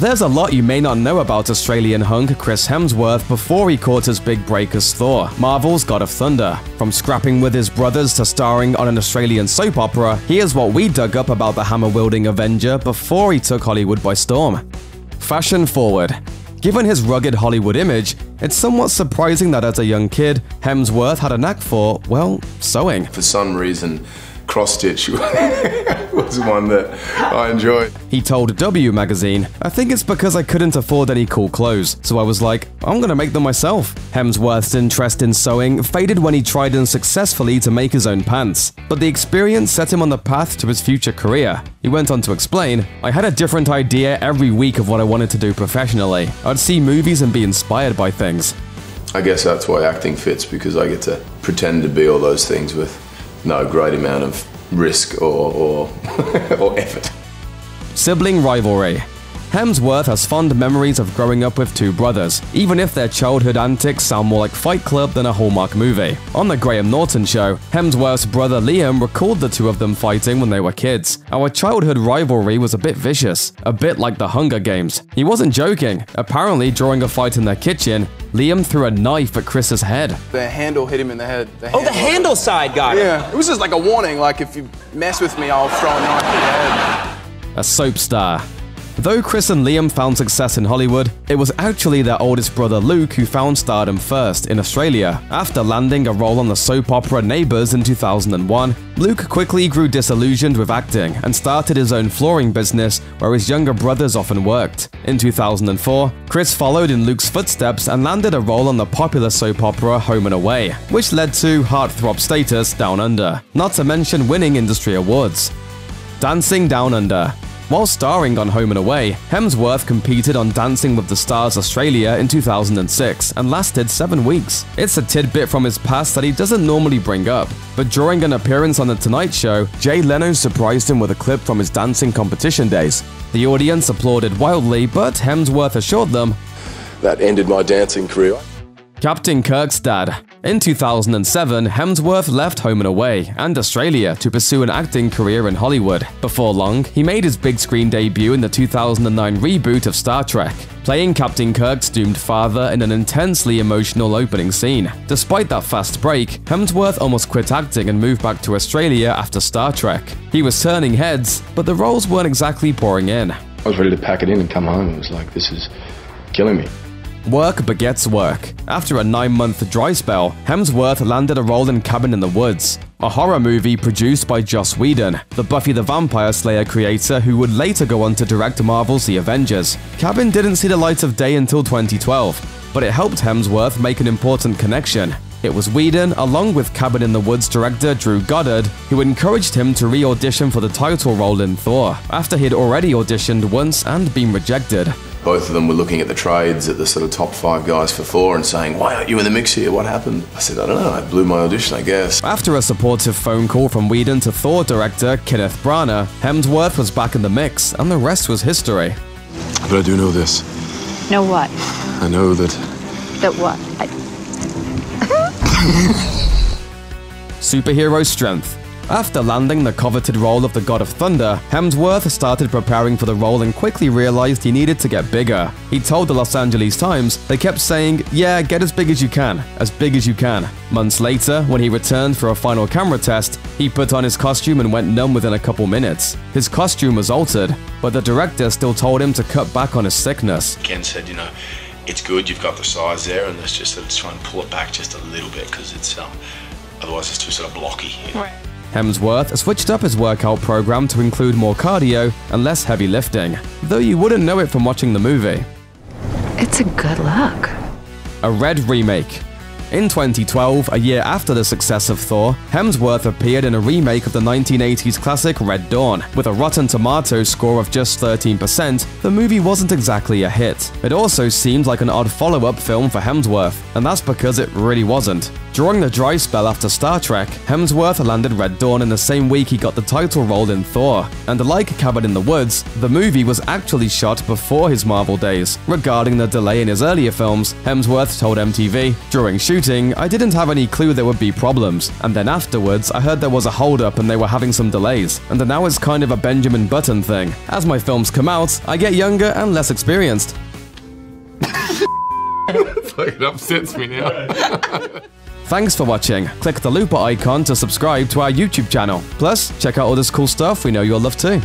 There's a lot you may not know about Australian hunk Chris Hemsworth before he caught his big break as Thor, Marvel's God of Thunder. From scrapping with his brothers to starring on an Australian soap opera, here's what we dug up about the hammer-wielding Avenger before he took Hollywood by storm. Fashion forward. Given his rugged Hollywood image, it's somewhat surprising that as a young kid, Hemsworth had a knack for, well, sewing. For some reason, cross-stitch was one that I enjoyed. He told W magazine, "I think it's because I couldn't afford any cool clothes, so I was like, I'm gonna make them myself." Hemsworth's interest in sewing faded when he tried unsuccessfully to make his own pants, but the experience set him on the path to his future career. He went on to explain, "I had a different idea every week of what I wanted to do professionally. I'd see movies and be inspired by things." I guess that's why acting fits, because I get to pretend to be all those things with no great amount of risk or effort. Sibling rivalry. Hemsworth has fond memories of growing up with two brothers, even if their childhood antics sound more like Fight Club than a Hallmark movie. On the Graham Norton show, Hemsworth's brother Liam recalled the two of them fighting when they were kids. "Our childhood rivalry was a bit vicious, a bit like the Hunger Games." He wasn't joking. Apparently, during a fight in their kitchen, Liam threw a knife at Chris's head. The handle hit him in the head. The handle side got him. Yeah, it was just like a warning, like if you mess with me, I'll throw a knife at your head. A soap star. Though Chris and Liam found success in Hollywood, it was actually their oldest brother Luke who found stardom first in Australia. After landing a role on the soap opera Neighbours in 2001, Luke quickly grew disillusioned with acting and started his own flooring business where his younger brothers often worked. In 2004, Chris followed in Luke's footsteps and landed a role on the popular soap opera Home and Away, which led to heartthrob status Down Under, not to mention winning industry awards. Dancing Down Under. While starring on Home and Away, Hemsworth competed on Dancing with the Stars Australia in 2006 and lasted 7 weeks. It's a tidbit from his past that he doesn't normally bring up, but during an appearance on The Tonight Show, Jay Leno surprised him with a clip from his dancing competition days. The audience applauded wildly, but Hemsworth assured them, That ended my dancing career. Captain Kirk's dad. In 2007, Hemsworth left Home and Away and Australia to pursue an acting career in Hollywood. Before long, he made his big screen debut in the 2009 reboot of Star Trek, playing Captain Kirk's doomed father in an intensely emotional opening scene. Despite that fast break, Hemsworth almost quit acting and moved back to Australia after Star Trek. He was turning heads, but the roles weren't exactly pouring in. I was ready to pack it in and come home. It was like, this is killing me. Work begets work. After a 9-month dry spell, Hemsworth landed a role in Cabin in the Woods, a horror movie produced by Joss Whedon, the Buffy the Vampire Slayer creator who would later go on to direct Marvel's The Avengers. Cabin didn't see the light of day until 2012, but it helped Hemsworth make an important connection. It was Whedon, along with Cabin in the Woods director Drew Goddard, who encouraged him to re-audition for the title role in Thor, after he'd already auditioned once and been rejected. Both of them were looking at the trades at the sort of top 5 guys for Thor and saying, "Why aren't you in the mix here? What happened?" I said, "I don't know, I blew my audition, I guess." After a supportive phone call from Whedon to Thor director Kenneth Branagh, Hemsworth was back in the mix, and the rest was history. But I do know this. Know what? I know that... That what? Superhero strength. After landing the coveted role of the God of Thunder, Hemsworth started preparing for the role and quickly realized he needed to get bigger. He told the Los Angeles Times, "They kept saying, 'Yeah, get as big as you can, as big as you can.'" Months later, when he returned for a final camera test, he put on his costume and went numb within a couple minutes. His costume was altered, but the director still told him to cut back on his sickness. Ken said, it's good, you've got the size there, and let's just try and pull it back just a little bit, because it's otherwise it's too sort of blocky. Right. Hemsworth switched up his workout program to include more cardio and less heavy lifting, though you wouldn't know it from watching the movie. It's a good look. A Red remake. In 2012, a year after the success of Thor, Hemsworth appeared in a remake of the 1980s classic Red Dawn. With a Rotten Tomatoes score of just 13%, the movie wasn't exactly a hit. It also seemed like an odd follow-up film for Hemsworth, and that's because it really wasn't. During the dry spell after Star Trek, Hemsworth landed Red Dawn in the same week he got the title role in Thor, and like Cabin in the Woods, the movie was actually shot before his Marvel days. Regarding the delay in his earlier films, Hemsworth told MTV, "During shooting, I didn't have any clue there would be problems, and then afterwards I heard there was a hold-up and they were having some delays, and now it's kind of a Benjamin Button thing. As my films come out, I get younger and less experienced." It upsets me now. Thanks for watching. Click the looper icon to subscribe to our YouTube channel. Plus, check out all this cool stuff we know you'll love too.